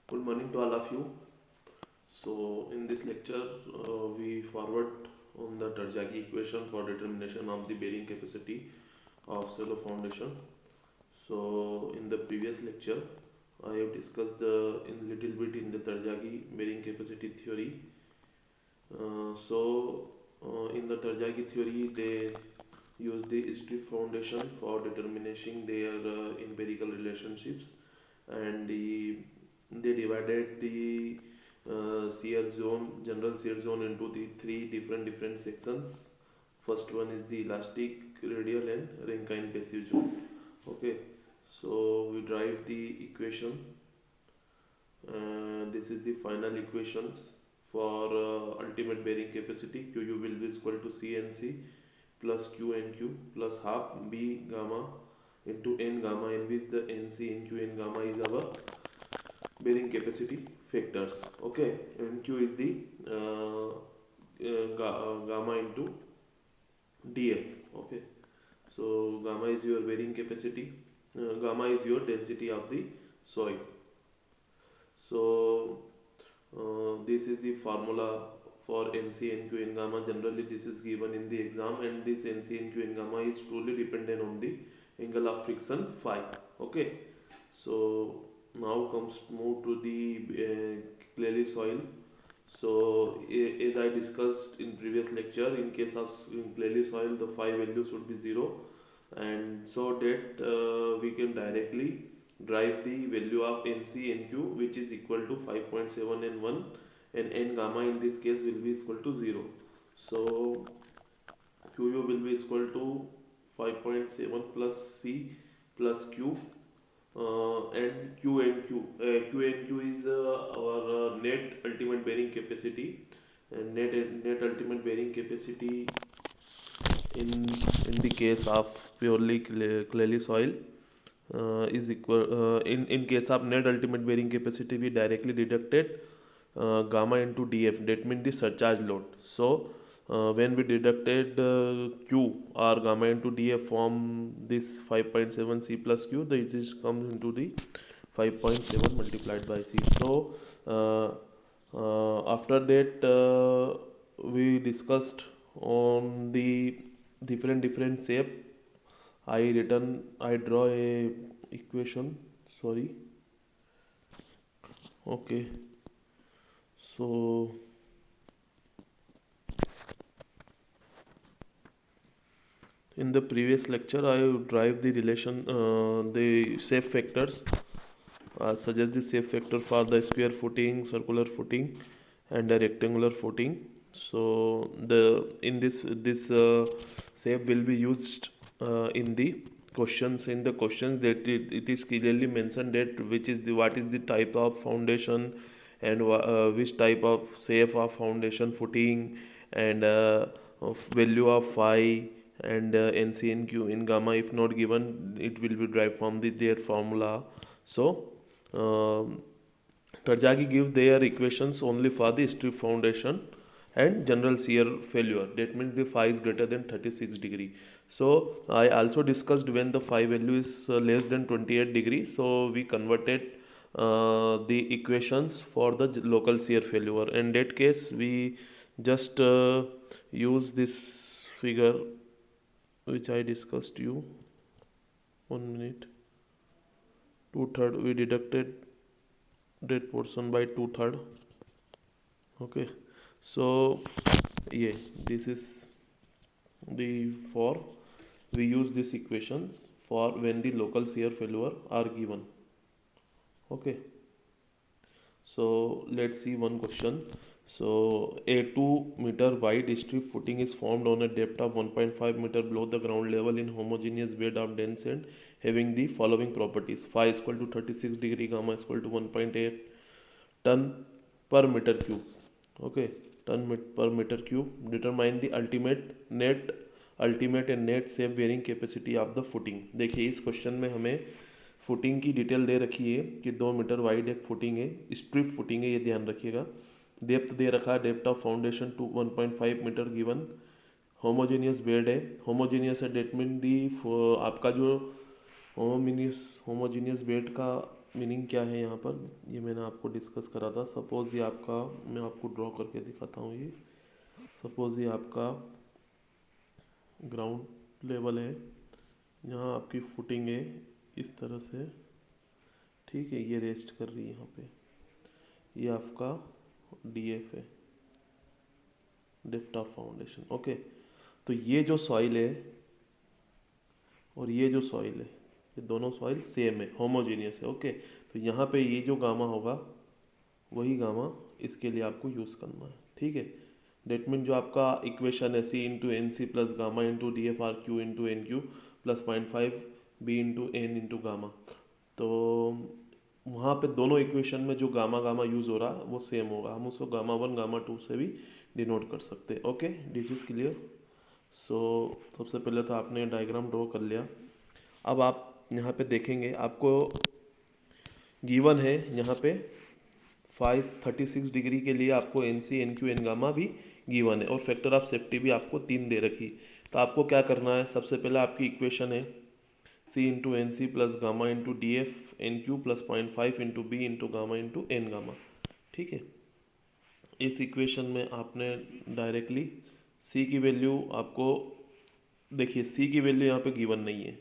Good morning to all of you. So, in this lecture, we forward on the Tarjagi equation for determination of the bearing capacity of cello foundation. So, in the previous lecture, I have discussed in little bit in the Tarjagi bearing capacity theory. In the Tarjagi theory, they use the strip foundation for determining their empirical relationships, and they divided the shear zone, general shear zone, into the three different sections. First one is the elastic, radial, and Rankine passive zone. Okay, so we drive the equation. This is the final equations for ultimate bearing capacity. Qu will be equal to CNC plus QNQ plus half B gamma into N gamma, in which the NC in Q and gamma is our bearing capacity factors. Okay, NQ is the gamma into df. Okay, so gamma is your bearing capacity, gamma is your density of the soil. So this is the formula for NC, NQ and gamma. Generally this is given in the exam, and this NC, NQ and gamma is truly dependent on the angle of friction phi. Okay, so now comes move to the clay soil. So as I discussed in previous lecture, in case of clay soil, the phi value should be 0, and so that we can directly drive the value of NC NQ, which is equal to 5.7 and 1, and N gamma in this case will be equal to 0. So QU will be equal to 5.7 plus C plus Q, and Q and Q is our net ultimate bearing capacity, and net ultimate bearing capacity in the case of purely clayey soil is equal, in case of net ultimate bearing capacity, we directly deducted gamma into df, that means the surcharge load. So when we deducted q or gamma into df from this 5.7 c plus q, this comes into the 5.7 multiplied by c. So after that, we discussed on the different shape. I draw a equation, sorry. Okay, so in the previous lecture I drive the relation, the shape factors, suggest the shape factor for the square footing, circular footing, and the rectangular footing. So the in this shape will be used in the questions. In the questions, that it is clearly mentioned that which is the what is the type of foundation, and which type of shape of foundation, footing, and of value of phi, and NC and Q in gamma. If not given, it will be derived from their formula. So Tarjagi gives their equations only for the strip foundation and general shear failure. That means the phi is greater than 36 degree. So I also discussed when the phi value is less than 28 degree. So we converted the equations for the local shear failure. In that case, we just use this figure which I discussed you. 1 minute. 2/3, we deducted that portion by 2/3. Okay, so yeah, this is the for we use these equations for when the local shear failure are given. Okay, so let's see one question. So a 2 meter wide strip footing is formed on a depth of 1.5 meter below the ground level in homogeneous bed of dense sand, having the following properties: phi is equal to 36 degree, gamma is equal to 1.8 ton per meter cube. Okay, per meter cube. Determine the ultimate and net safe bearing capacity of the footing. देखिए इस question में हमें footing की detail दे रखी है कि 2 metre wide एक footing है, स्ट्रिप फुटिंग है, ये ध्यान रखिएगा. डेप्थ दे रखा है, depth of foundation to 1.5 metre given. Homogeneous bed है, होमोजेनियस है, डेट मीन दी आपका जो होमोजेनियस बेड का मीनिंग क्या है यहाँ पर, ये मैंने आपको डिस्कस करा था। सपोज़ ये आपका, मैं आपको ड्रॉ करके दिखाता हूँ। ये सपोज़ ये आपका ग्राउंड लेवल है, यहाँ आपकी फुटिंग है इस तरह से, ठीक है, ये रेस्ट कर रही है यहाँ पे। ये आपका डीएफ है, डेप्थ ऑफ फाउंडेशन, ओके। तो ये जो सॉइल है और ये जो सॉइल है, ये दोनों सॉइल सेम है, होमोजीनियस है, ओके। तो यहाँ पे ये जो गामा होगा वही गामा इसके लिए आपको यूज़ करना है, ठीक है। डेट मीन जो आपका इक्वेशन है C into N C plus gamma into D F R Q into N Q plus 0.5 B into N into gamma, तो वहाँ पे दोनों इक्वेशन में जो गामा गामा यूज़ हो रहा है वो सेम होगा। हम उसको गामा 1 गामा 2 से भी डिनोट कर सकते हैं, okay. This is clear. So सबसे पहले तो आपने डायग्राम ड्रॉ कर लिया। अब आप यहाँ पे देखेंगे, आपको गिवन है यहाँ पे 536 डिग्री के लिए आपको N C N Q N gamma भी गिवन है और फैक्टर ऑफ सेफ्टी भी आपको 3 दे रखी। तो आपको क्या करना है, सबसे पहले आपकी इक्वेशन है C into N C plus gamma into D F N Q plus 0.5 into B into gamma into N gamma, ठीक है। इस इक्वेशन में आपने डायरेक्टली सी की वैल्यू आपको, देखिए सी की वैल्यू यहाँ पे गिवन नहीं है,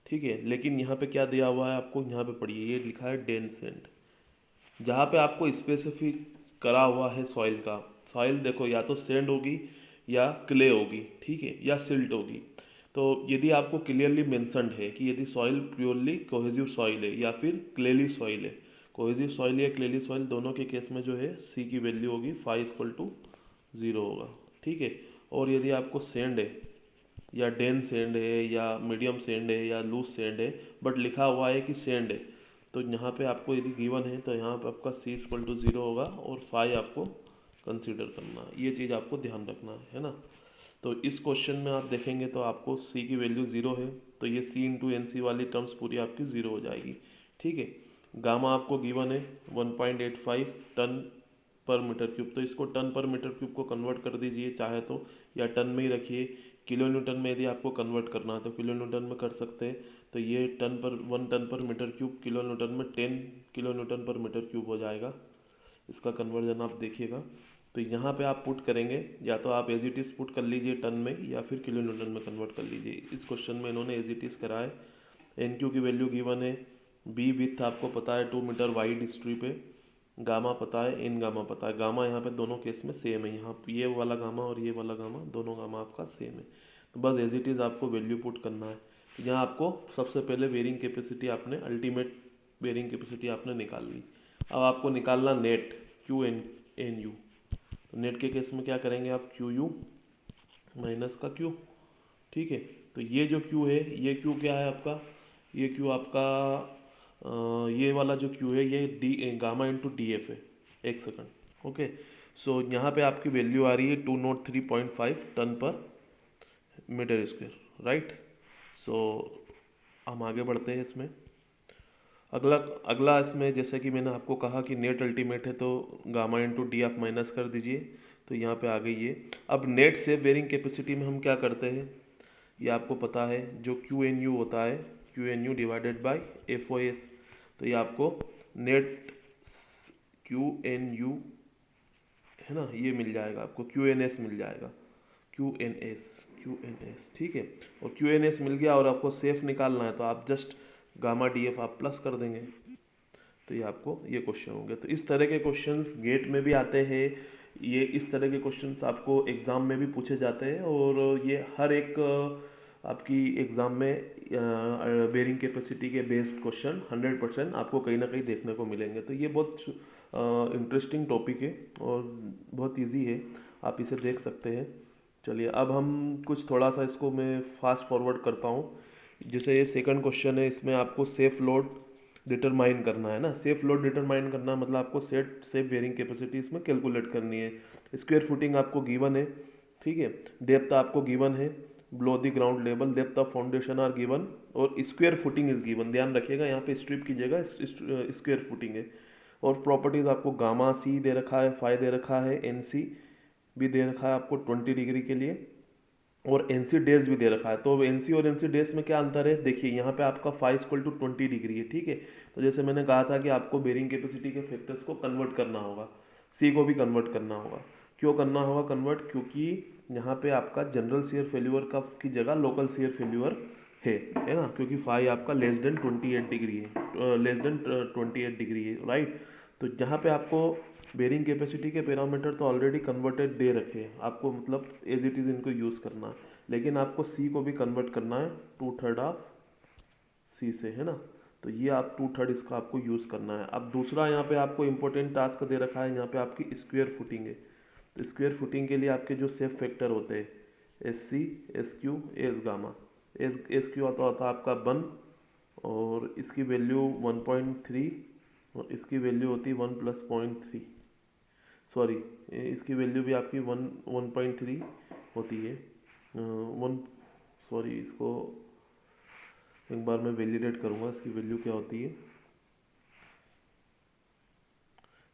ठीक है, लेकिन यहाँ पे क्या दिया हुआ है आपको, यहाँ पे पढ़िए, ये लिखा है डेंस सैंड। जहाँ पे आपको स्पेसिफिक करा हुआ है सॉइल का, सॉइल देखो या तो सैंड होगी या क्ले होगी, ठीक है, या सिल्ट होगी। तो यदि आपको क्लियरली मेंशन्ड है कि यदि सॉइल प्योरली कोहेसिव सॉइल है या फिर क्लेली सॉइल है, कोहेसिव सॉइल या क्लेली सॉइल दोनों के केस में जो है सी की वैल्यू होगी 5 = 0 होगा, ठीक है। और यदि आपको सैंड है या डेंस सैंड है या मीडियम सैंड है या लूज सैंड है बट लिखा हुआ है कि सैंड है, तो यहाँ पे आपको यदि गिवन है तो यहाँ पे आपका C = 0 होगा और 5 आपको कंसीडर करना है। ये चीज़ आपको ध्यान रखना है ना। तो इस क्वेश्चन में आप देखेंगे तो आपको C की वैल्यू 0 है, तो ये C इंटू एन सी वाली टर्म्स पूरी आपकी 0 हो जाएगी, ठीक है। गामा आपको गिवन है 1.85 टन पर मीटर क्यूब, तो इसको टन पर मीटर क्यूब को कन्वर्ट कर दीजिए चाहे तो, या टन में ही रखिए। किलो न्यूटन में यदि आपको कन्वर्ट करना है तो किलो न्यूटन में कर सकते हैं। तो ये 1 टन पर मीटर क्यूब किलो न्यूटन में 10 किलो न्यूटन पर मीटर क्यूब हो जाएगा। इसका कन्वर्जन आप देखिएगा। तो यहाँ पे आप पुट करेंगे, या तो आप एज इट इज़ पुट कर लीजिए टन में या फिर किलो न्यूटन में कन्वर्ट कर लीजिए। इस क्वेश्चन में इन्होंने एज इट इज़ करा है। एन क्यू की वैल्यू गिवन है, बी विथ आपको पता है 2 मीटर वाइड हिस्ट्री पे, गामा पता है, एन गामा पता है। गामा यहाँ पे दोनों केस में सेम है, यहाँ ये वाला गामा और ये वाला गामा दोनों गामा आपका सेम है। तो बस एज इट इज़ आपको वैल्यू पुट करना है। यहाँ आपको सबसे पहले बेरिंग कैपेसिटी आपने, अल्टीमेट बेरिंग कैपेसिटी आपने निकाल ली। अब आपको निकालना net Q N N U. तो नेट के केस में क्या करेंगे आप, क्यू यू माइनस का क्यू, ठीक है। तो ये जो क्यू है, ये क्यू क्या है आपका, ये क्यू आपका ये वाला जो क्यू है ये D gamma into D F है। एक सेकंड, ओके। सो यहाँ पे आपकी वैल्यू आ रही है 203.5 टन पर मीटर स्क्वायर, राइट। सो हम आगे बढ़ते हैं इसमें। अगला अगला इसमें जैसे कि मैंने आपको कहा कि नेट अल्टीमेट है, तो गामा इंटू डी आप माइनस कर दीजिए, तो यहाँ पे आ गई ये। अब नेट से बेरिंग कैपेसिटी में हम क्या करते हैं, ये आपको पता है, जो क्यू एन यू होता है, Q N U divided by F O S. तो ये आपको नेट क्यू एन यू है ना, ये मिल जाएगा आपको, क्यू एन एस मिल जाएगा, Q N S, Q N S, ठीक है। और क्यू एन एस मिल गया और आपको सेफ निकालना है, तो आप जस्ट गामा डी एफ आप प्लस कर देंगे, तो ये आपको ये क्वेश्चन हो गया। तो इस तरह के क्वेश्चंस गेट में भी आते हैं, ये इस तरह के क्वेश्चंस आपको एग्ज़ाम में भी पूछे जाते हैं, और ये हर एक आपकी एग्ज़ाम में बेरिंग कैपेसिटी के बेस्ड क्वेश्चन 100% आपको कहीं ना कहीं देखने को मिलेंगे। तो ये बहुत इंटरेस्टिंग टॉपिक है और बहुत इजी है, आप इसे देख सकते हैं। चलिए अब हम कुछ थोड़ा सा इसको मैं फास्ट फॉरवर्ड करता हूँ। जैसे ये सेकंड क्वेश्चन है, इसमें आपको सेफ लोड डिटरमाइन करना है ना। सेफ लोड डिटरमाइन करना मतलब आपको सेफ बेरिंग कैपेसिटी इसमें कैलकुलेट करनी है। स्क्वायर फुटिंग आपको गिवन है, ठीक है। डेप्थ आपको गिवन है below the ground level, depth of foundation are given, और स्क्वायर फुटिंग इज गिवन। ध्यान रखिएगा यहाँ पे स्ट्रिप की जगह स्क्वायर फुटिंग है। और प्रॉपर्टीज आपको गामा सी दे रखा है, फाई दे रखा है, एन सी भी दे रखा है आपको 20 डिग्री के लिए, और एन सी डेज भी दे रखा है। तो एन सी और एन सी डेज में क्या अंतर है, देखिए यहाँ पे आपका फाइव इक्वल टू 20 डिग्री है, ठीक है। तो जैसे मैंने कहा था कि आपको बेरिंग कैपेसिटी के फैक्टर्स को कन्वर्ट करना होगा, सी को भी कन्वर्ट करना होगा। क्यों करना होगा कन्वर्ट, क्योंकि यहाँ पे आपका जनरल शेयर फेल्यूर का की जगह लोकल शेयर फेल्यूर है ना, क्योंकि फाइव आपका लेस देन 28 डिग्री है, लेस देन 28 डिग्री है, राइट। तो यहाँ पे आपको बेरिंग कैपेसिटी के पैरामीटर तो ऑलरेडी कन्वर्टेड दे रखे हैं आपको, मतलब एज इट इज़ इनको यूज़ करना है, लेकिन आपको सी को भी कन्वर्ट करना है 2/3 ऑफ सी से, है ना। तो ये आप 2/3 इसका आपको यूज़ करना है। अब दूसरा यहाँ पे आपको इंपॉर्टेंट टास्क दे रखा है, यहाँ पे आपकी स्क्वेयर फुटिंग है। तो स्क्वेयर फुटिंग के लिए आपके जो सेफ फैक्टर होते हैं, S C, S Q, S gamma. S Q होता है आपका 1, और इसकी वैल्यू 1.3, और इसकी वैल्यू होती है 1+0.3, सॉरी, इसकी वैल्यू भी आपकी 1.3 होती है, वन, सॉरी, इसको एक बार मैं वैलिडेट करूँगा इसकी वैल्यू क्या होती है।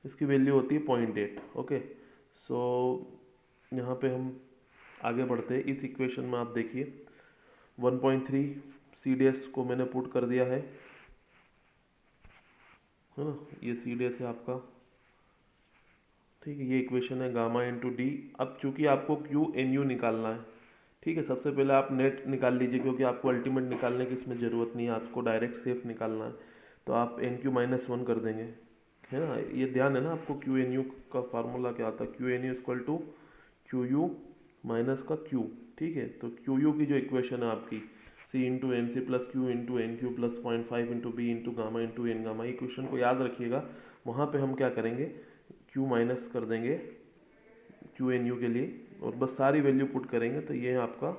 इसकी वैल्यू होती है 0.8। ओके, सो यहाँ पे हम आगे बढ़ते हैं। इस इक्वेशन में आप देखिए 1.3 सी डी एस को मैंने पुट कर दिया है ना, ये सी डी एस है आपका, ठीक है। ये इक्वेशन है गामा इंटू डी। अब चूंकि आपको क्यू एन यू निकालना है, ठीक है, सबसे पहले आप नेट निकाल लीजिए, क्योंकि आपको अल्टीमेट निकालने की इसमें ज़रूरत नहीं है, आपको डायरेक्ट सेफ निकालना है। तो आप एन क्यू -1 कर देंगे, है ना। ये ध्यान है ना आपको, क्यू एन यू का फार्मूला क्या आता है, Q N U equal to Q U minus का क्यू, ठीक है। तो क्यू यू की जो इक्वेशन है आपकी, C into N C plus Q into N Q plus 0.5 into B into gamma into N gamma, equation को याद रखिएगा। वहाँ पे हम क्या करेंगे, क्यू माइनस कर देंगे क्यू एन यू के लिए, और बस सारी वैल्यू पुट करेंगे, तो ये आपका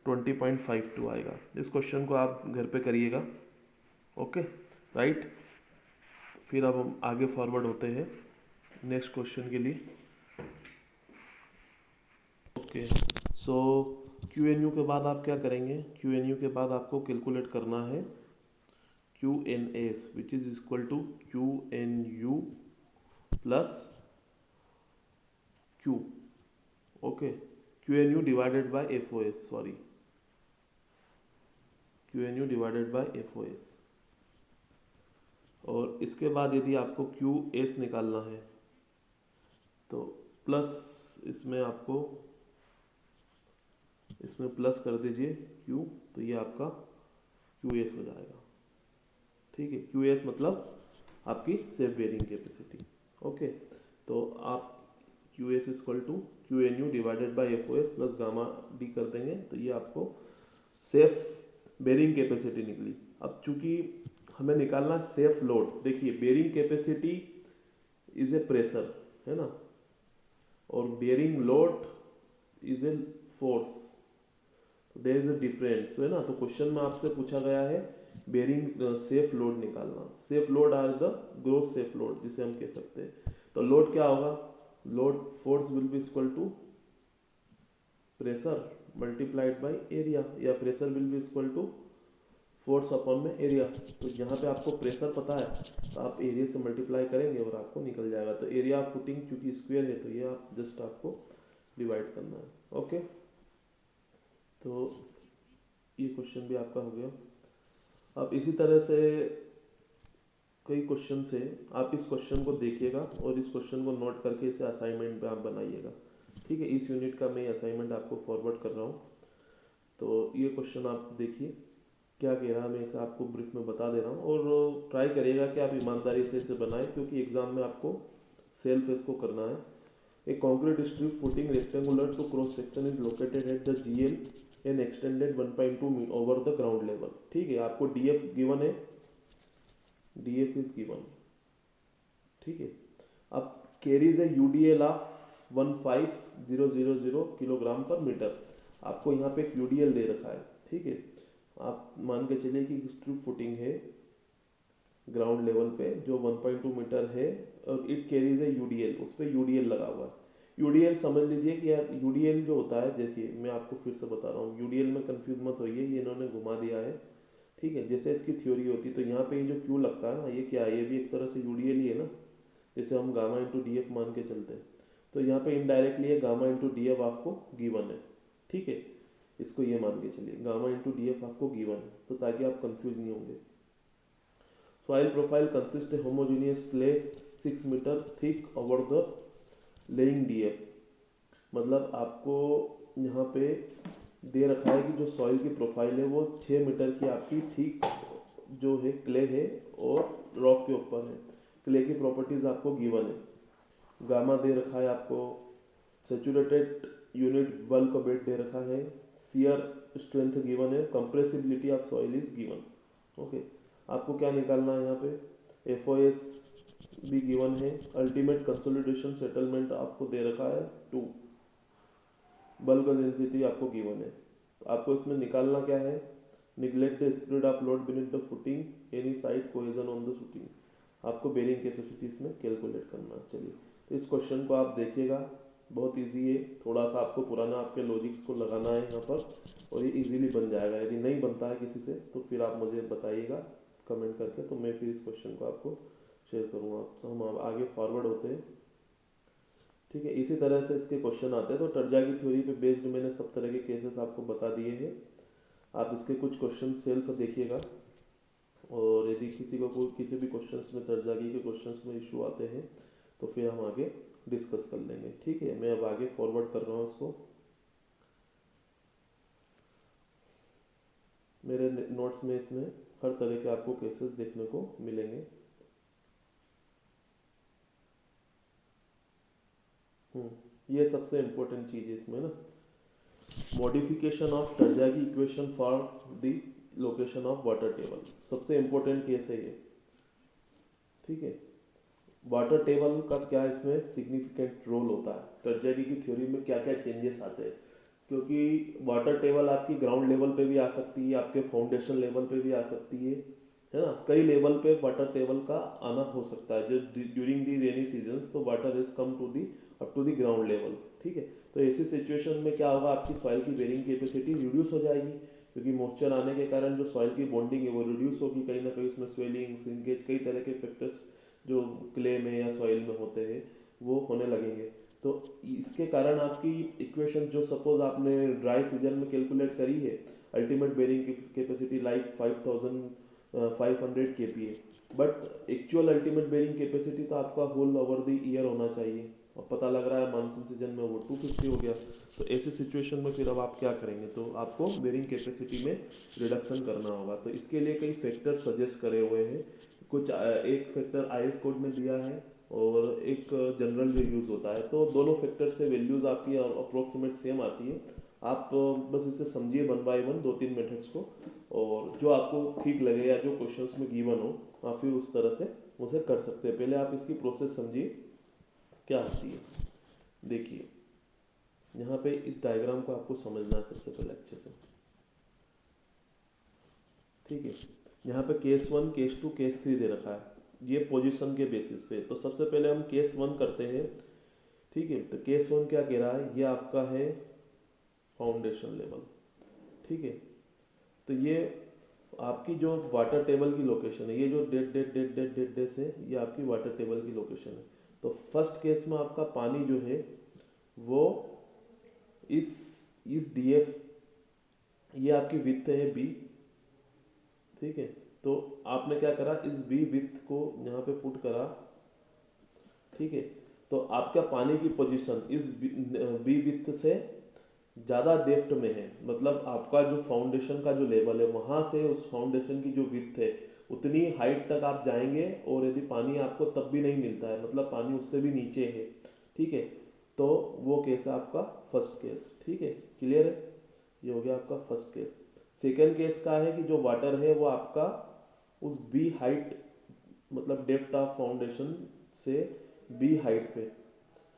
20.52 आएगा। इस क्वेश्चन को आप घर पे करिएगा, ओके, राइट। फिर अब हम आगे फॉरवर्ड होते हैं नेक्स्ट क्वेश्चन के लिए। Okay, so Q N U के बाद आप क्या करेंगे, क्यू एन यू के बाद आपको कैलकुलेट करना है Q N S, which is equal to Q N U plus Q, okay, Q N U divided by F O S, sorry, Q N U divided by F O S. और इसके बाद यदि आपको Q S निकालना है, तो plus इसमें आपको, इसमें प्लस कर दीजिए क्यू, तो ये आपका क्यू एस हो जाएगा, ठीक है। क्यू एस मतलब आपकी सेफ बेरिंग कैपेसिटी, ओके। तो आप Q S equal to Q N U divided by F O S plus gamma D कर देंगे, तो ये आपको सेफ बेरिंग कैपेसिटी निकली। अब चूंकि हमें निकालना सेफ लोड, देखिए bearing capacity is a pressure, है ना, और bearing load is a force, there is a difference, है ना। तो क्वेश्चन में आपसे पूछा गया है बेरिंग सेफ लोड निकालना। Safe load are the gross safe load जिसे हम कह सकते हैं। तो लोड क्या होगा, load force will be equal to pressure multiplied by area, या pressure will be equal to force upon में एरिया। तो यहाँ पे आपको प्रेशर पता है, तो आप एरिया से मल्टीप्लाई करेंगे और आपको निकल जाएगा। तो एरिया ऑफ फुटिंग चूंकि स्क्वायर है, तो ये आप जस्ट आपको डिवाइड करना है, ओके। तो ये क्वेश्चन भी आपका हो गया। अब इसी तरह से कई क्वेश्चन है, आप इस क्वेश्चन को देखिएगा और इस क्वेश्चन को नोट करके इसे असाइनमेंट पे आप बनाइएगा, ठीक है। इस यूनिट का मैं असाइनमेंट आपको फॉरवर्ड कर रहा हूँ। तो ये क्वेश्चन आप देखिए क्या कह रहा है, मैं इसे आपको ब्रीफ में बता दे रहा हूँ, और ट्राई करिएगा कि आप ईमानदारी से इसे बनाएं, क्योंकि एग्जाम में आपको सेल्फ इसको करना है। A concrete strip footing rectangular to cross section is located at the GL and extended 1.2 over the ground level, ठीक है। आपको डीएफ गिवन है, डीएफ इज गिवन, ठीक है। अब carries a UDL of 15000 kilogram per metre, आपको यहाँ पे एक यूडीएल दे रखा है, ठीक है। आप मान के चलिए कि स्ट्रिप फुटिंग है ग्राउंड लेवल पे जो 1.2 मीटर है, और इट कैरीज है यूडीएल, उस पर यूडीएल लगा हुआ है। यूडीएल समझ लीजिए कि यार यूडीएल जो होता है, देखिए मैं आपको फिर से बता रहा हूँ, यूडीएल में कंफ्यूज मत होइए, ये इन्होंने घुमा दिया है, ठीक है। जैसे इसकी थ्योरी होती, तो यहाँ पे ये जो क्यू लगता है ना, ये क्या है, ये भी एक तरह से यूडीएल ही है ना, जैसे हम गामा इंटू डी एफ मान के चलते हैं। तो यहाँ पे इनडायरेक्टली ये गामा इंटू डी एफ आपको गिवन है, ठीक है, इसको ये मान के चलिए गामा इंटू डी एफ आपको गिवन है, तो ताकि आप कंफ्यूज नहीं होंगे। Soil profile consist a homogeneous clay 6 metre thick over the laying D F. मतलब आपको यहाँ पे दे रखा है कि जो सॉइल की प्रोफाइल है वो 6 मीटर की आपकी थिक जो है क्ले है और रॉक के ऊपर है। क्ले की प्रॉपर्टीज आपको गिवन है। गामा दे रखा है आपको, सेचुरेटेड यूनिट बल्क वेट दे रखा है, शियर स्ट्रेंथ गिवन है, compressibility of soil is given. Okay, आपको क्या निकालना है यहाँ पे, एफओएस भी गिवन है, अल्टीमेट कंसोलिडेशन सेटलमेंट आपको दे रखा है 2, बल्क डेंसिटी आपको गिवन है। तो आपको इसमें निकालना क्या है, neglect the spread of load beneath the footing any side cohesion on the footing. आपको बेरिंग कैपेसिटी इसमें कैलकुलेट करना है। चलिए, तो इस क्वेश्चन को आप देखिएगा, बहुत इजी है, थोड़ा सा आपको पुराना आपके लॉजिक्स को लगाना है यहाँ पर और ये इजीली बन जाएगा। यदि नहीं बनता है किसी से तो फिर आप मुझे बताइएगा कमेंट करके, तो मैं फिर इस क्वेश्चन को आपको शेयर करूँगा। तो हम आगे फॉरवर्ड होते हैं। ठीक है, इसी तरह से इसके क्वेश्चन आते हैं। तो टर्जा की थ्योरी पे बेस्ड मैंने सब तरह के केसेस आपको बता दिए हैं। आप इसके कुछ क्वेश्चन सेल्फ देखिएगा और यदि किसी को कोई किसी भी क्वेश्चंस में टर्जागी के क्वेश्चंस में इशू आते हैं तो फिर हम आगे डिस्कस कर लेंगे। ठीक है, मैं अब आगे फॉरवर्ड कर रहा हूँ इसको। मेरे नोट्स में इसमें हर तरह के आपको केसेस देखने को मिलेंगे। ये सबसे इम्पोर्टेंट चीज़ है इसमें ना, modification of Terzaghi equation for the location of water table, सबसे इम्पोर्टेंट केस है ये। ठीक है, वाटर टेबल का क्या इसमें सिग्निफिकेंट रोल होता है, टर्जरी की थ्योरी में क्या क्या चेंजेस आते हैं, क्योंकि वाटर टेबल आपकी ग्राउंड लेवल पे भी आ सकती है, आपके फाउंडेशन लेवल पे भी आ सकती है ना, कई लेवल पे वाटर टेबल का आना हो सकता है। जो ड्यूरिंग दी रेनी सीजन्स तो water is come to the up to the ground level. ठीक है, तो ऐसी सिचुएशन में क्या होगा, आपकी सॉइल की बेरिंग कैपेसिटी रिड्यूस हो जाएगी, क्योंकि मॉइस्चर आने के कारण जो सॉइल की बॉन्डिंग है वो रिड्यूस होगी, कहीं ना कहीं उसमें स्वेलिंग सिंकेज कई तरह के फैक्टर्स जो क्ले में या सॉइल में होते हैं वो होने लगेंगे। तो इसके कारण आपकी इक्वेशन जो सपोज आपने ड्राई सीजन में कैलकुलेट करी है, ultimate bearing capacity like 5500 kPa, but actual ultimate bearing capacity तो आपका होल ओवर द ईयर होना चाहिए, और पता लग रहा है मानसून सीजन में वो 250 हो गया। तो ऐसी सिचुएशन में फिर अब आप क्या करेंगे, तो आपको बेरिंग कैपेसिटी में रिडक्शन करना होगा। तो इसके लिए कई फैक्टर सजेस्ट करे हुए हैं, कुछ एक फैक्टर आईएस कोड में दिया है और एक जनरल जो यूज़ होता है, तो दोनों फैक्टर से वैल्यूज़ आपकी अप्रोक्सीमेट सेम आती है। आप बस इसे समझिए 1 बाय 1 2-3 मेथड्स को, और जो आपको ठीक लगे या जो क्वेश्चंस में गिवन हो आप फिर उस तरह से उसे कर सकते हैं। पहले आप इसकी प्रोसेस समझिए क्या होती है। देखिए, यहाँ पे इस डायग्राम को आपको समझना है सबसे पहले अच्छे से। ठीक है, यहाँ पे केस 1 केस 2 केस 3 दे रखा है, ये पोजीशन के बेसिस पे। तो सबसे पहले हम केस 1 करते हैं। ठीक है, तो केस 1 क्या कह रहा है, ये आपका है फाउंडेशन लेवल। ठीक है, तो ये आपकी जो वाटर टेबल की लोकेशन है, ये जो date date date date date date है, ये आपकी वाटर टेबल की लोकेशन है। तो फर्स्ट केस में आपका पानी जो है वो इस डीएफ, ये आपकी विड्थ है बी। ठीक है, तो आपने क्या करा, इस बी विड्थ को यहाँ पे पुट करा। ठीक है, तो आपका पानी की पोजीशन इस बी विड्थ से ज़्यादा डेप्थ में है, मतलब आपका जो फाउंडेशन का जो लेवल है वहाँ से उस फाउंडेशन की जो विड्थ है उतनी हाइट तक आप जाएंगे, और यदि पानी आपको तब भी नहीं मिलता है, मतलब पानी उससे भी नीचे है। ठीक है, तो वो केस है आपका फर्स्ट केस। ठीक है, क्लियर है, ये हो गया आपका फर्स्ट केस। सेकेंड केस का है कि जो वाटर है वो आपका उस बी हाइट, मतलब डेप्थ ऑफ फाउंडेशन से बी हाइट पे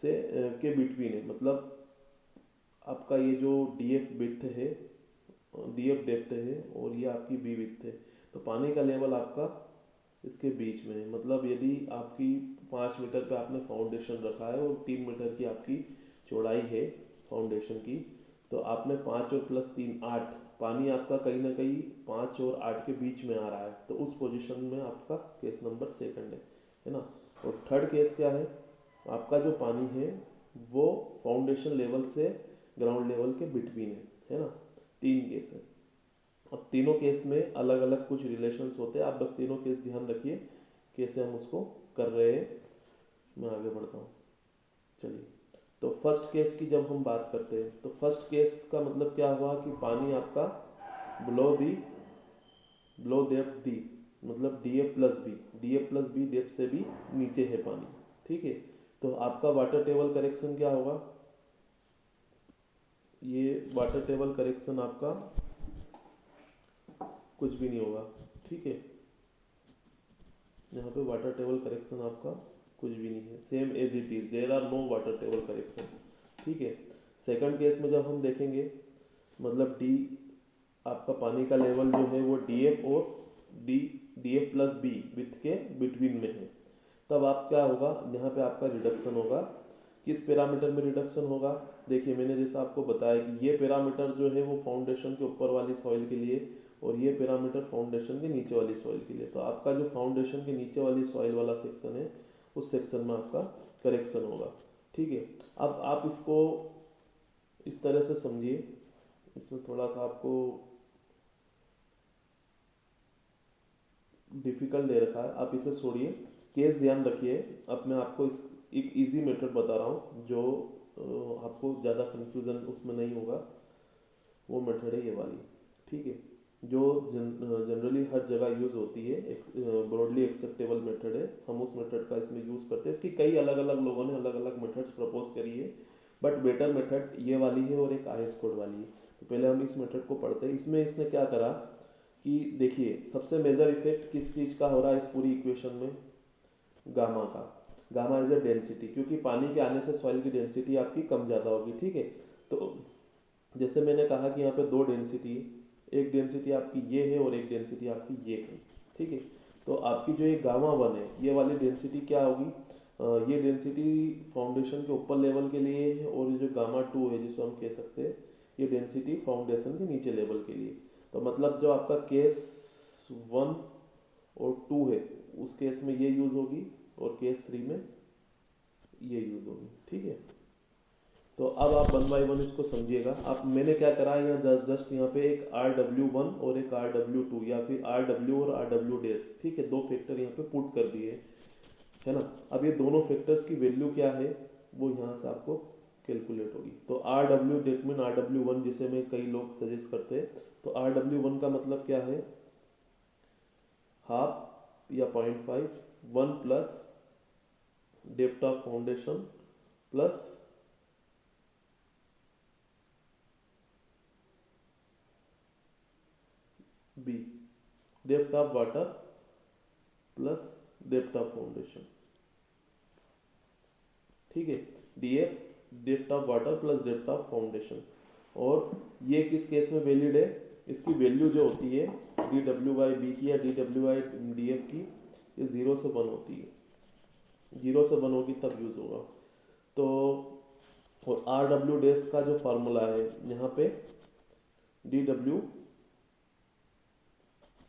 से के बिटवीन है, मतलब आपका ये जो डी एफ विड्थ है, डी एफ डेप्थ है, और ये आपकी बी विड्थ है। तो पानी का लेवल आपका इसके बीच में है, मतलब यदि आपकी 5 मीटर पे आपने फाउंडेशन रखा है और 3 मीटर की आपकी चौड़ाई है फाउंडेशन की, तो आपने 5 और प्लस 3 8, पानी आपका कहीं ना कहीं 5 और 8 के बीच में आ रहा है, तो उस पोजीशन में आपका केस नंबर सेकंड है ना। और थर्ड केस क्या है, आपका जो पानी है वो फाउंडेशन लेवल से ग्राउंड लेवल के बिटवीन है, है ना, 3 केस है। अब तीनों केस में अलग अलग कुछ रिलेशंस होते हैं, आप बस तीनों केस ध्यान रखिए कैसे हम उसको कर रहे हैं। मैं आगे बढ़ता हूँ, चलिए। तो फर्स्ट केस की जब हम बात करते हैं तो फर्स्ट केस का मतलब क्या हुआ कि पानी आपका below the below depth the, मतलब D F plus B, D F plus B depth से भी नीचे है पानी, ठीक है। तो आपका वाटर टेबल करेक्शन क्या होगा, ये वाटर टेबल करेक्शन आपका कुछ भी नहीं होगा, ठीक है। यहाँ पे वाटर टेबल करेक्शन आपका कुछ भी नहीं है, same as it is, there are no water table correction, ठीक है। सेकंड केस में जब हम देखेंगे, मतलब डी आपका पानी का लेवल जो है वो डी एफ और D D F plus B with के बिटवीन में है, तब आप क्या होगा, यहाँ पे आपका रिडक्शन होगा। किस पैरामीटर में रिडक्शन होगा, देखिए मैंने जैसा आपको बताया कि ये पैरामीटर जो है वो फाउंडेशन के ऊपर वाली सॉइल के लिए और ये पैरामीटर फाउंडेशन के नीचे वाली सॉइल के लिए। तो आपका जो फाउंडेशन के नीचे वाली सॉइल वाला सेक्शन है उस सेक्शन में आपका करेक्शन होगा, ठीक है। अब आप इसको इस तरह से समझिए, इसमें थोड़ा सा आपको डिफिकल्ट दे रखा है, आप इसे छोड़िए, केस ध्यान रखिए। अब मैं आपको एक इजी मेथड बता रहा हूँ जो आपको ज़्यादा कंफ्यूजन उसमें नहीं होगा, वो मेथड है ये वाली, ठीक है, जो जनरली हर जगह यूज़ होती है, एक ब्रॉडली एक्सेप्टेबल मेथड है, हम उस मेथड का इसमें यूज़ करते हैं। इसकी कई अलग अलग लोगों ने अलग अलग मेथड्स प्रपोज करी है, बट बेटर मेथड ये वाली है और एक आई कोड वाली है। तो पहले हम इस मेथड को पढ़ते हैं। इसमें इसने क्या करा कि देखिए सबसे मेजर इफेक्ट किस चीज़ का हो रहा है इस पूरी इक्वेशन में, गामा का। गामा इज अ डेंसिटी, क्योंकि पानी के आने से सॉइल की डेंसिटी आपकी कम ज़्यादा होगी, ठीक है। तो जैसे मैंने कहा कि यहाँ पे दो डेंसिटी, एक डेंसिटी आपकी ये है और एक डेंसिटी आपकी ये है, ठीक है। तो आपकी जो ये गामा वन है ये वाली डेंसिटी क्या होगी, ये डेंसिटी फाउंडेशन के ऊपर लेवल के लिए है, और ये जो गामा टू है जिसको हम कह सकते हैं ये डेंसिटी फाउंडेशन के नीचे लेवल के लिए। तो मतलब जो आपका केस वन और टू है उस केस में ये यूज होगी और केस थ्री में ये यूज होगी, ठीक है। तो अब आप वन बाई वन इसको समझिएगा। आप मैंने क्या करा है यहाँ जस्ट यहाँ पे एक आर डब्ल्यू वन और एक आर डब्ल्यू टू या फिर आर डब्ल्यू और आर डब्ल्यू डेस, ठीक है, दो फैक्टर यहाँ पे पुट कर दिए, है ना। अब ये दोनों फैक्टर्स की वैल्यू क्या है वो यहाँ से आपको कैलकुलेट होगी। तो R W that mean R W one, जिसे मैं कई लोग सजेस्ट करते हैं, तो आर डब्ल्यू वन का मतलब क्या है, हाफ या 0.5, one plus depth of foundation plus B, depth of water plus depth of foundation, ठीक है। D F depth of water plus depth of foundation. और ये किस केस में वैलिड है, इसकी वैल्यू जो होती है डी डब्ल्यू बाई बी की या D W by D F की, ये 0 से 1 होती है, 0 से 1 होगी तब यूज होगा। तो और आर डब्ल्यू डेस का जो फार्मूला है यहाँ पे डी डब्ल्यू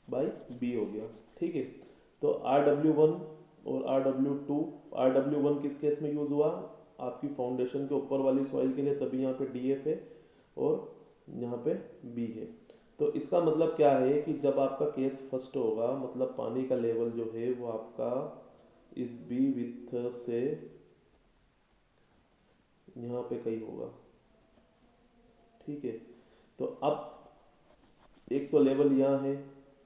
बाई बी हो गया, ठीक है। तो आर डब्ल्यू वन और R W two, R W one किस केस में यूज हुआ, आपकी फाउंडेशन के ऊपर वाली सॉइल के लिए, तभी यहाँ पे डी एफ है और यहाँ पे बी है। तो इसका मतलब क्या है कि जब आपका केस फर्स्ट होगा, मतलब पानी का लेवल जो है वो आपका इस बी विथ से यहाँ पे कहीं होगा, ठीक है। तो अब एक तो लेवल यहाँ है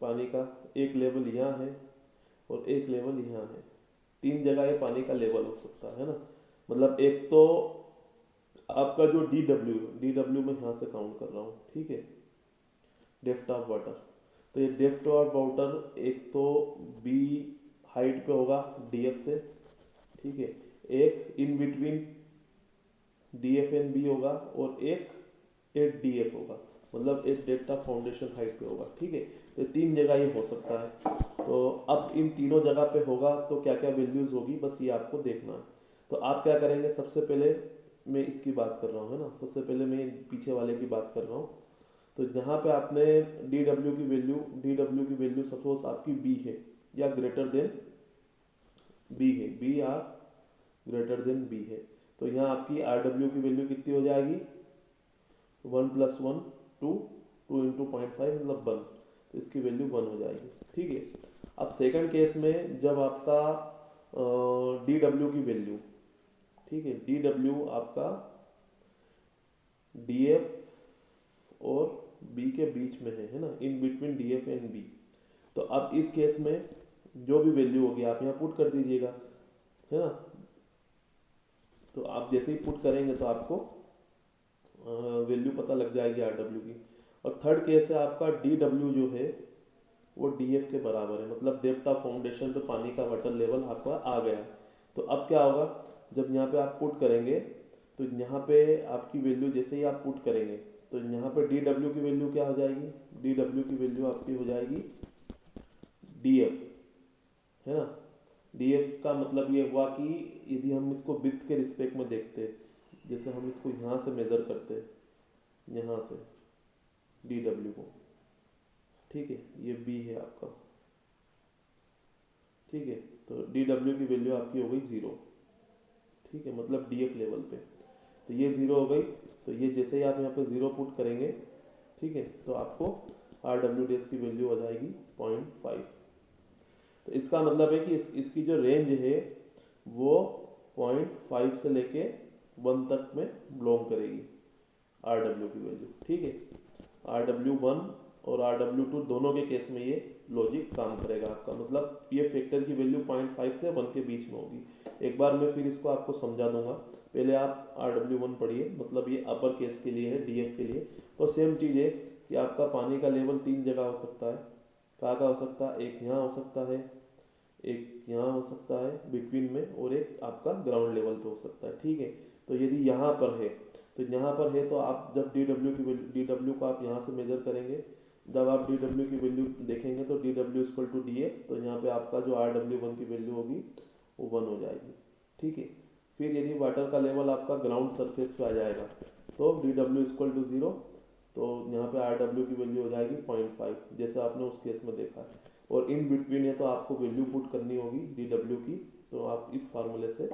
पानी का, एक लेवल यहाँ है और एक लेवल यहाँ है, तीन जगह ये पानी का लेवल हो सकता है ना। मतलब एक तो आपका जो डी डब्ल्यू मैं यहाँ से काउंट कर रहा हूँ, ठीक है, डेप्थ ऑफ वाटर। तो ये डेप्थ ऑफ वाटर एक तो बी हाइट पे होगा डी एफ से, ठीक है, एक in between D F and B होगा और एक एट डी एफ होगा, मतलब एक डेप्थ ऑफ फाउंडेशन हाइट पे होगा, ठीक है। तो तीन जगह ये हो सकता है। तो अब इन तीनों जगह पे होगा तो क्या क्या वैल्यूज होगी बस ये आपको देखना है। तो आप क्या करेंगे, सबसे पहले मैं इसकी बात कर रहा हूँ, है ना, सबसे पहले मैं पीछे वाले की बात कर रहा हूँ। तो जहाँ पे आपने डी डब्ल्यू की वैल्यू सपोज आपकी बी है या ग्रेटर देन बी है, बी या ग्रेटर देन बी है, तो यहाँ आपकी आर डब्ल्यू की वैल्यू कितनी हो जाएगी, वन प्लस वन टू, 2 × 0.5 मतलब 1, तो इसकी वैल्यू 1 हो जाएगी। ठीक है। अब सेकंड केस में जब आपका डी डब्ल्यू की वैल्यू, ठीक है, डी डब्ल्यू आपका डी एफ और बी के बीच में है ना, in between D F and B. तो अब इस केस में जो भी वैल्यू होगी आप यहाँ पुट कर दीजिएगा, है ना। तो आप जैसे ही पुट करेंगे तो आपको वैल्यू पता लग जाएगी आर डब्ल्यू की। और थर्ड केस है आपका डी डब्ल्यू जो है वो डी एफ के बराबर है, मतलब डेप्थ ऑफ फाउंडेशन पे पानी का वाटर लेवल आपका आ गया है। तो अब क्या होगा, जब यहाँ पे आप पुट करेंगे तो यहाँ पे आपकी वैल्यू जैसे ही आप पुट करेंगे तो यहाँ पे डी डब्ल्यू की वैल्यू क्या हो जाएगी, डी डब्ल्यू की वैल्यू आपकी हो जाएगी डी एफ, है ना। डी एफ का मतलब ये हुआ कि यदि हम इसको विड्थ के रिस्पेक्ट में देखते हैं, जैसे हम इसको यहाँ से मेजर करते हैं, यहाँ से डी डब्ल्यू को, ठीक है, ये बी है आपका, ठीक है। तो डी डब्ल्यू की वैल्यू आपकी हो गई 0, ठीक है, मतलब डी एफ लेवल पे। तो ये 0 हो गई, तो ये जैसे ही आप यहाँ पे 0 पुट करेंगे, ठीक है, तो आपको आर डब्ल्यू डी एस की वैल्यू हो जाएगी 0.5। तो इसका मतलब है कि इसकी जो रेंज है वो 0.5 से लेके 1 तक में बिलोंग करेगी आर डब्ल्यू की वैल्यू, ठीक है। आर डब्ल्यू 1 और आर डब्ल्यू 2 दोनों के केस में ये लॉजिक काम करेगा आपका, मतलब ये फैक्टर की वैल्यू 0.5 से 1 के बीच में होगी। एक बार मैं फिर इसको आपको समझा दूंगा, पहले आप आर डब्ल्यू 1 पढ़िए, मतलब ये अपर केस के लिए है, डी एफ के लिए। तो सेम चीज़ है कि आपका पानी का लेवल 3 जगह हो सकता है, कहाँ का हो सकता है, एक यहाँ हो सकता है, एक यहाँ हो सकता है बिटवीन में, और एक आपका ग्राउंड लेवल पे हो सकता है, ठीक है। तो यदि यहाँ पर है, तो यहाँ पर है तो आप जब डी डब्ल्यू की वैल्यू, डी डब्ल्यू को आप यहाँ से मेजर करेंगे, जब आप डी डब्ल्यू की वैल्यू देखेंगे तो D W equal to D F, तो यहाँ पे आपका जो आर डब्ल्यू 1 की वैल्यू होगी वो 1 हो जाएगी, ठीक है। फिर यदि वाटर का लेवल आपका ग्राउंड सरफेस पे आ जाएगा तो डी डब्ल्यू इक्वल टू 0, तो यहाँ पे आर डब्ल्यू की वैल्यू हो जाएगी 0.5, जैसे आपने उस केस में देखा है। और इन बिटवीन है तो आपको वैल्यू पुट करनी होगी डी डब्ल्यू की, तो आप इस फार्मूले से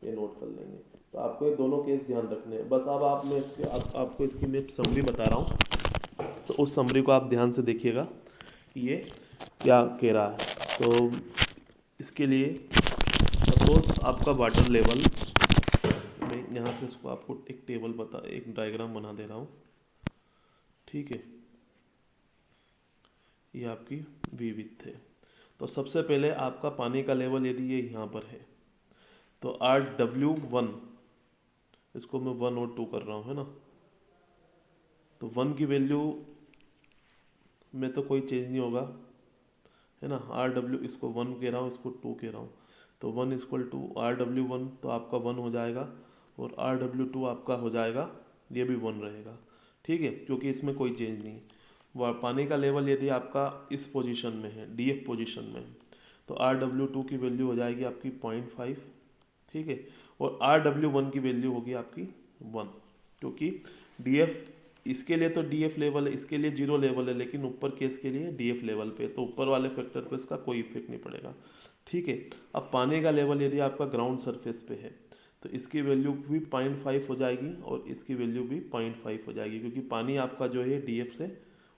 ये नोट कर लेंगे। तो आपको ये दोनों केस ध्यान रखने हैं बस। अब आप मैं इसके आपको इसकी मैं समरी बता रहा हूँ, तो उस समरी को आप ध्यान से देखिएगा कि ये क्या कह रहा है। तो इसके लिए सपोज आपका वाटर लेवल, मैं यहाँ से इसको आपको एक टेबल बता, एक डायग्राम बना दे रहा हूँ, ठीक है। ये आपकी वी विड्थ है। तो सबसे पहले आपका पानी का लेवल यदि ये यहाँ पर है तो आर डब्ल्यू 1, इसको मैं 1 और 2 कर रहा हूँ, है ना। तो 1 की वैल्यू में तो कोई चेंज नहीं होगा, है ना। आर डब्ल्यू, इसको 1 कह रहा हूँ, इसको 2 कह रहा हूँ, तो 1 इक्वल टू आर डब्ल्यू 1, तो आपका 1 हो जाएगा, और आर डब्ल्यू 2 आपका हो जाएगा, ये भी 1 रहेगा, ठीक है, क्योंकि इसमें कोई चेंज नहीं है। वह पानी का लेवल यदि आपका इस पोजीशन में है, डी एफ पोजिशन में है, तो आर डब्ल्यू 2 की वैल्यू हो जाएगी आपकी 0.5, ठीक है। और आर डब्ल्यू 1 की वैल्यू होगी आपकी 1, क्योंकि डी एफ, इसके लिए तो डी एफ लेवल है, इसके लिए 0 लेवल है, लेकिन ऊपर केस के लिए डी एफ लेवल पे, तो ऊपर वाले फैक्टर पे इसका कोई इफेक्ट नहीं पड़ेगा, ठीक है। अब पानी का लेवल यदि आपका ग्राउंड सरफेस पे है तो इसकी वैल्यू भी 0.5 हो जाएगी, और इसकी वैल्यू भी 0.5 हो जाएगी, क्योंकि पानी आपका जो है डी एफ से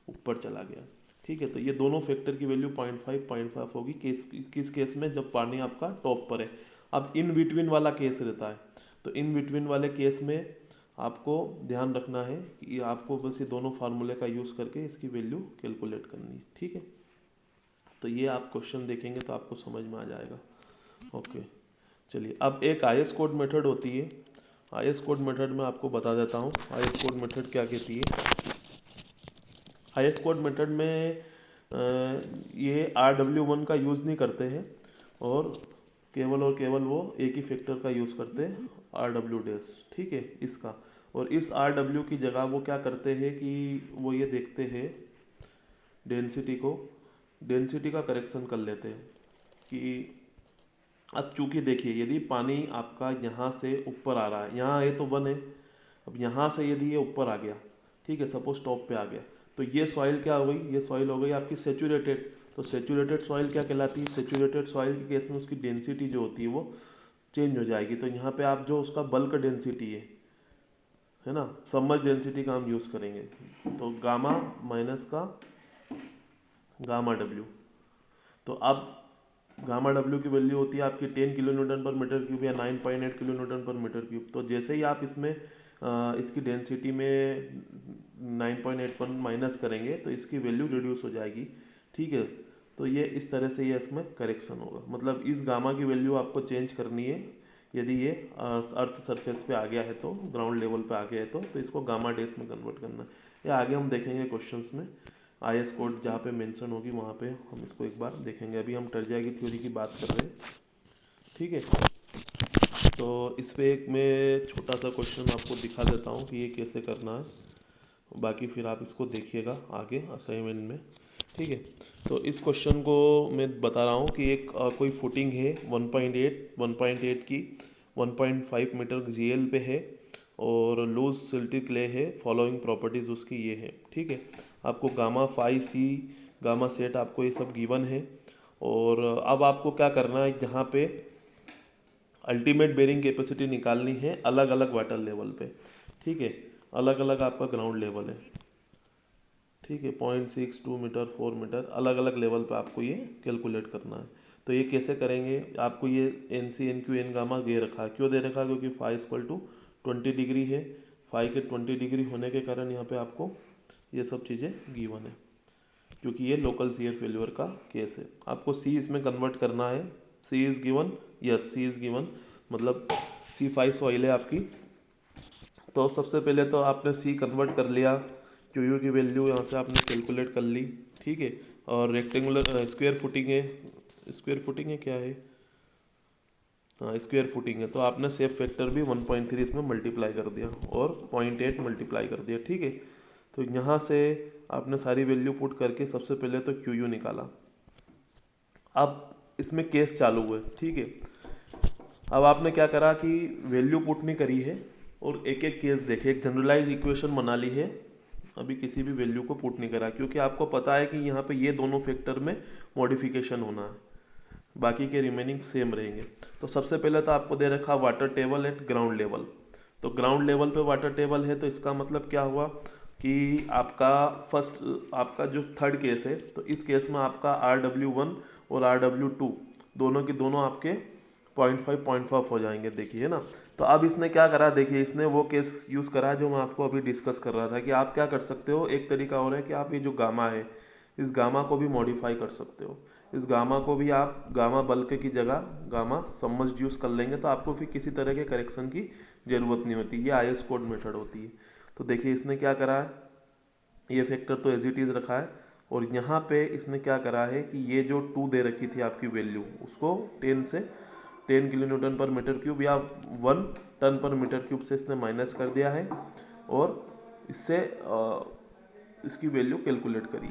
ऊपर चला गया, ठीक है। तो ये दोनों फैक्टर की वैल्यू 0.5 होगी, किस केस में, जब पानी आपका टॉप पर है। अब इन बिटवीन वाला केस रहता है, तो इन बिटवीन वाले केस में आपको ध्यान रखना है कि आपको बस ये दोनों फार्मूले का यूज़ करके इसकी वैल्यू कैलकुलेट करनी है, ठीक है। तो ये आप क्वेश्चन देखेंगे तो आपको समझ में आ जाएगा। ओके, चलिए अब एक आई एस कोड मेथड होती है। आई एस कोड मेथड में आपको बता देता हूँ आई एस कोड मेथड क्या कहती है। आई एस कोड मेथड में ये आर डब्ल्यू 1 का यूज़ नहीं करते हैं, और केवल वो एक ही फैक्टर का यूज़ करते हैं, आर डब्ल्यू डैश, ठीक है, इसका। और इस आर डब्ल्यू की जगह वो क्या करते हैं कि वो ये देखते हैं डेंसिटी का करेक्शन कर लेते हैं कि अब चूंकि देखिए यदि पानी आपका यहाँ से ऊपर आ रहा है, यहाँ है तो 1 है, अब यहाँ से यदि ये ऊपर आ गया, ठीक है, सपोज टॉप पे आ गया, तो ये सॉइल क्या हो गई, ये सॉइल हो गई आपकी सेचूरेटेड। तो सेचूरेटेड सॉइल क्या कहलाती है, सेचूरेटेड सॉइल के केस में उसकी डेंसिटी जो होती है वो चेंज हो जाएगी। तो यहाँ पे आप जो उसका बल्क डेंसिटी है, है ना, सबमर्ज डेंसिटी का हम यूज़ करेंगे। तो गामा माइनस का गामा डब्ल्यू। तो अब गामा डब्ल्यू की वैल्यू होती है आपकी 10 किलो न्यूटन पर मीटर क्यूब या 9.8 किलो न्यूटन पर मीटर क्यूब। तो जैसे ही आप इसमें इसकी डेंसिटी में 9.81 माइनस करेंगे तो इसकी वैल्यू रिड्यूस हो जाएगी। ठीक है, तो ये इस तरह से ये इसमें करेक्शन होगा। मतलब इस गामा की वैल्यू आपको चेंज करनी है यदि ये अर्थ सरफेस पे आ गया है, तो ग्राउंड लेवल पे आ गया है तो इसको गामा डेस में कन्वर्ट करना है। ये आगे हम देखेंगे क्वेश्चंस में, आईएस कोड जहाँ पे मेंशन होगी वहाँ पे हम इसको एक बार देखेंगे। अभी हम टर्जिया की थ्योरी की बात कर रहे हैं। ठीक है, तो इस पे एक मैं छोटा सा क्वेश्चन आपको दिखा देता हूँ कि ये कैसे करना है, बाकी फिर आप इसको देखिएगा आगे असाइनमेंट में। ठीक है, तो इस क्वेश्चन को मैं बता रहा हूँ कि एक कोई फुटिंग है 1.8 की 1.5 मीटर जीएल पे है और लूज सिल्टी क्ले है। फॉलोइंग प्रॉपर्टीज उसकी ये है। ठीक है, आपको गामा फाई सी गामा सेट आपको ये सब गिवन है। और अब आपको क्या करना है, जहाँ पे अल्टीमेट बेरिंग कैपेसिटी निकालनी है अलग अलग वाटर लेवल पे। ठीक है, अलग अलग आपका ग्राउंड लेवल है। ठीक है, 0.62 मीटर 4 मीटर अलग अलग लेवल पे आपको ये कैलकुलेट करना है। तो ये कैसे करेंगे, आपको ये N C N Q N gamma दे रखा है। क्यों दे रखा है, क्योंकि फाई इक्वल टू 20 डिग्री है। फाई के 20 डिग्री होने के कारण यहाँ पे आपको ये सब चीज़ें गिवन है, क्योंकि ये लोकल सीयर फेल्यूर का केस है। आपको सी इसमें कन्वर्ट करना है। C is given, yes C is given, मतलब सी फाई सॉइल है आपकी। तो सबसे पहले तो आपने सी कन्वर्ट कर लिया, क्यू यू की वैल्यू यहाँ से आपने कैलकुलेट कर ली। ठीक है, और रेक्टेंगुलर स्क्वायर फुटिंग है, स्क्वायर फुटिंग है क्या है, हाँ स्क्वायर फुटिंग है, तो आपने सेफ फैक्टर भी 1.3 इसमें मल्टीप्लाई कर दिया और 0.8 मल्टीप्लाई कर दिया। ठीक है, तो यहाँ से आपने सारी वैल्यू पुट करके सबसे पहले तो क्यू यू निकाला। अब इसमें केस चालू हुए। ठीक है, अब आपने क्या करा कि वैल्यू पुट नहीं करी है और एक एक केस देखे, एक जनरलाइज इक्वेशन बना ली है। अभी किसी भी वैल्यू को पुट नहीं करा, क्योंकि आपको पता है कि यहाँ पे ये दोनों फैक्टर में मॉडिफिकेशन होना है, बाकी के रिमेनिंग सेम रहेंगे। तो सबसे पहले तो आपको दे रखा water table eight ground level. तो ग्राउंड लेवल पे वाटर टेबल है, तो इसका मतलब क्या हुआ कि आपका फर्स्ट, आपका जो थर्ड केस है, तो इस केस में आपका RW1 और RW2 दोनों की दोनों आपके 0.5 हो जाएंगे। देखिए ना, तो अब इसने क्या करा, देखिए इसने वो केस यूज़ करा जो मैं आपको अभी डिस्कस कर रहा था कि आप क्या कर सकते हो। एक तरीका और है कि आप ये जो गामा है, इस गामा को भी मॉडिफाई कर सकते हो। इस गामा को भी आप गामा बल्क की जगह गामा सबमर्ज्ड यूज़ कर लेंगे, तो आपको फिर किसी तरह के करेक्शन की ज़रूरत नहीं होती। ये आईएस कोड मेथड होती है। तो देखिए इसने क्या करा है, ये फैक्टर तो एज इट इज़ रखा है, और यहाँ पे इसने क्या करा है कि ये जो 2 दे रखी थी आपकी वैल्यू, उसको 10 किलो न्यूटन पर मीटर क्यूब या 1 टन पर मीटर क्यूब से इसने माइनस कर दिया है और इससे इसकी वैल्यू कैलकुलेट करी।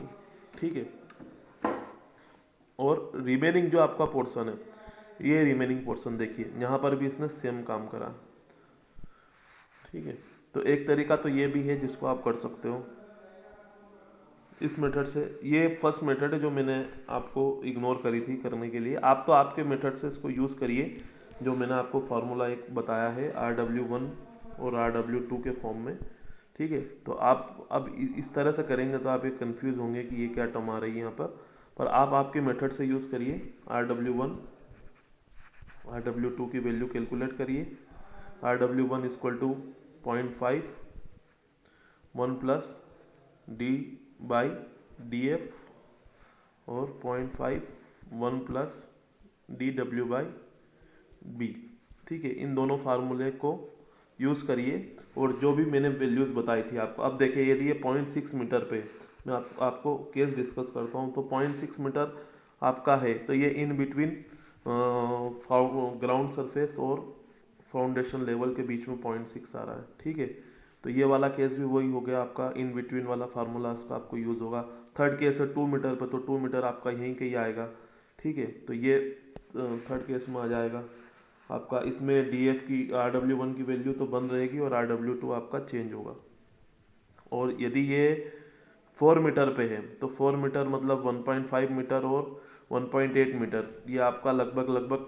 ठीक है, और रिमेनिंग जो आपका पोर्शन है, ये रिमेनिंग पोर्शन देखिए यहाँ पर भी इसने सेम काम करा। ठीक है, तो एक तरीका तो ये भी है जिसको आप कर सकते हो इस मेथड से। ये फर्स्ट मेथड है जो मैंने आपको इग्नोर करी थी करने के लिए। आप तो आपके मेथड से इसको यूज़ करिए, जो मैंने आपको फार्मूला एक बताया है RW1 और RW2 के फॉर्म में। ठीक है, तो आप अब इस तरह से करेंगे तो आप एक कंफ्यूज होंगे कि ये क्या टर्म आ रही है यहाँ पर आप आपके मेथड से यूज़ करिए। RW1 RW2 की वैल्यू कैलकुलेट करिए। RW1 equal to 0.5 1 plus D by D F और 0.5 1 plus D W by B. ठीक है, इन दोनों फार्मूले को यूज़ करिए और जो भी मैंने वैल्यूज़ बताई थी आपको। अब देखिए यदि ये 0.6 मीटर पे मैं आपको केस डिस्कस करता हूँ, तो 0.6 मीटर आपका है, तो ये इन बिटवीन ग्राउंड सरफेस और फाउंडेशन लेवल के बीच में 0.6 आ रहा है। ठीक है, तो ये वाला केस भी वही हो गया आपका, इन बिटवीन वाला फार्मूला इसका आपको यूज़ होगा। थर्ड केस है 2 मीटर पर, तो 2 मीटर आपका यहीं के ही आएगा। ठीक है, तो ये थर्ड केस में आ जाएगा आपका। इसमें डी एफ की RW1 की वैल्यू तो बंद रहेगी और RW2 आपका चेंज होगा। और यदि ये 4 मीटर पे है, तो 4 मीटर मतलब 1.5 मीटर और 1.8 मीटर, ये आपका लगभग लगभग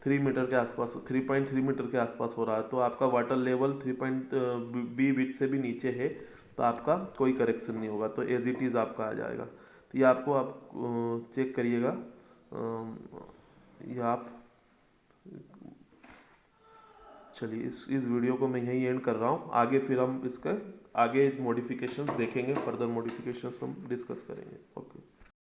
3 मीटर के आसपास, 3.3 मीटर के आसपास हो रहा है, तो आपका वाटर लेवल 3 पॉइंट बी बीट से भी नीचे है, तो आपका कोई करेक्शन नहीं होगा, तो एज इट इज़ आपका आ जाएगा। तो ये आपको आप चेक करिएगा। ये आप, चलिए इस वीडियो को मैं यहीं एंड कर रहा हूँ। आगे फिर हम इसका आगे मॉडिफिकेशंस देखेंगे, फर्दर मॉडिफिकेशंस हम डिस्कस करेंगे। ओके।